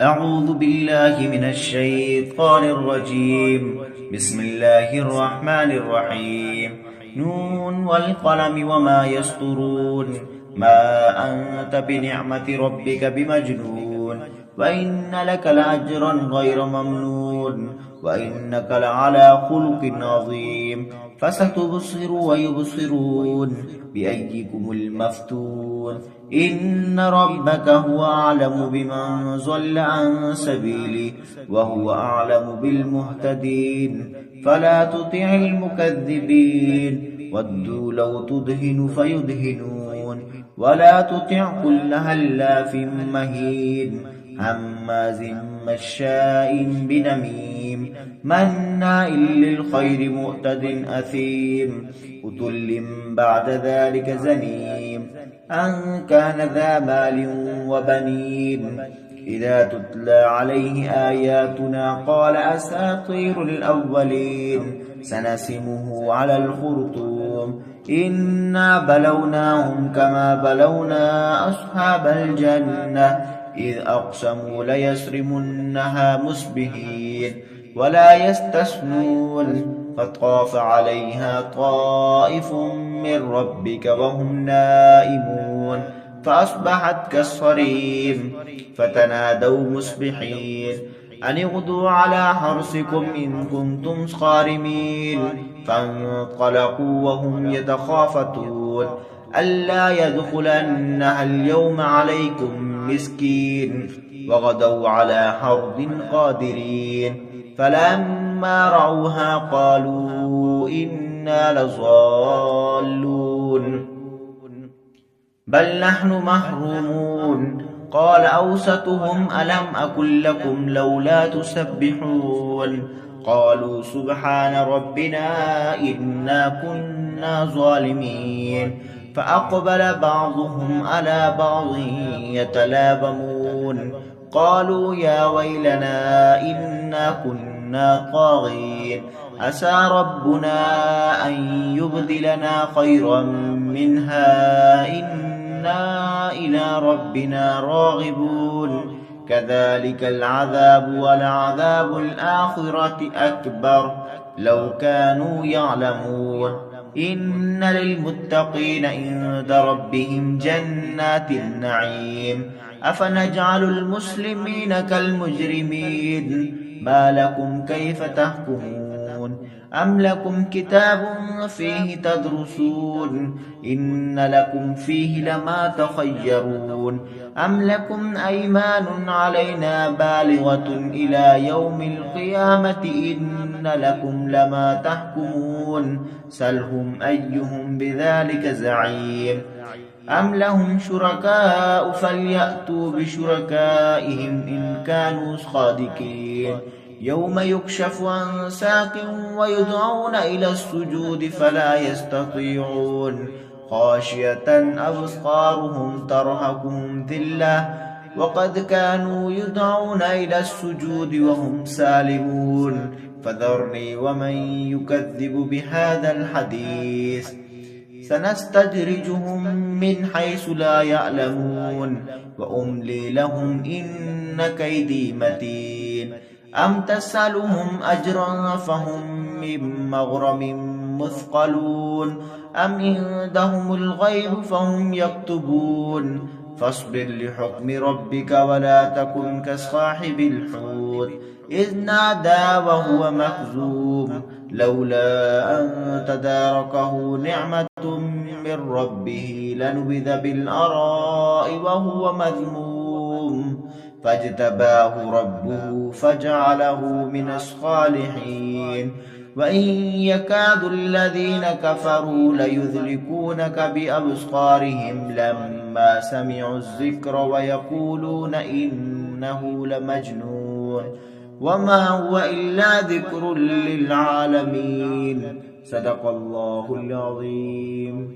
أعوذ بالله من الشيطان الرجيم. بسم الله الرحمن الرحيم. نون والقلم وما يسطرون. ما أنت بنعمة ربك بمجنون، وإن لك لأجرا غير ممنون، وإنك لعلى خلق عظيم. فستبصر ويبصرون بأيكم المفتون. إن ربك هو أعلم بمن ضل عن سبيله وهو أعلم بالمهتدين. فلا تطع المكذبين، ودوا لو تدهن فيدهنون. ولا تطع كل هلاف مهين، هماز مشاء بنميم، مناع للخير معتد أثيم، عتل بعد ذلك زنيم، أن كان ذا مال وبنين. إذا تتلى عليه آياتنا قال أساطير الأولين، سنسمه على الخرطوم. إنا بلوناهم كما بلونا أصحاب الجنة إذ أقسموا ليسرمنها مسبحين ولا يستثنون. فطاف عليها طائف من ربك وهم نائمون، فأصبحت كالصريم. فتنادوا مصبحين أن اغدوا على حرثكم إن كنتم صارمين. فانطلقوا وهم يتخافتون ألا يدخلنها اليوم عليكم مسكين، وغدوا على حرد قادرين. فلما رعوها قالوا إنا لضالون، بل نحن محرومون. قال أوسطهم ألم أقل لكم لولا تسبحون. قالوا سبحان ربنا إنا كنا ظالمين. فأقبل بعضهم على بعض يتلابمون. قالوا يا ويلنا إنا كنا طاغين، عسى ربنا أن يبدلنا خيرا منها إنا إلى ربنا راغبون. كذلك العذاب ولعذاب الآخرة أكبر لو كانوا يعلمون. إن للمتقين عند ربهم جنات النعيم. أفنجعل المسلمين كالمجرمين؟ ما لكم كيف تحكمون؟ أم لكم كتاب فيه تدرسون؟ إن لكم فيه لما تخيرون. أم لكم أيمان علينا بالغة إلى يوم القيامة إن لكم لما تحكمون. سلهم أيهم بذلك زعيم. أم لهم شركاء فليأتوا بشركائهم إن كانوا صادقين. يوم يكشف عن ساق ويدعون إلى السجود فلا يستطيعون، خاشية أبصارهم ترهقهم ذلة وقد كانوا يدعون إلى السجود وهم سالمون. فذرني ومن يكذب بهذا الحديث سنستدرجهم من حيث لا يعلمون وأملي لهم إن كيدي متين. أم تسألهم أجرا فهم من مغرم مثقلون، أم عندهم الغيب فهم يكتبون. فاصبر لحكم ربك ولا تكن كصاحب الحوت إذ نادى وهو مكذوم، لولا أن تداركه نعمة من ربه لنبذ بالأراء وهو مذموم. فاجتباه ربه فجعله من الصالحين. وإن يكاد الذين كفروا ليزلقونك بأبصارهم لما سمعوا الذكر ويقولون إنه لمجنون وما هو إلا ذكر للعالمين. صدق الله العظيم.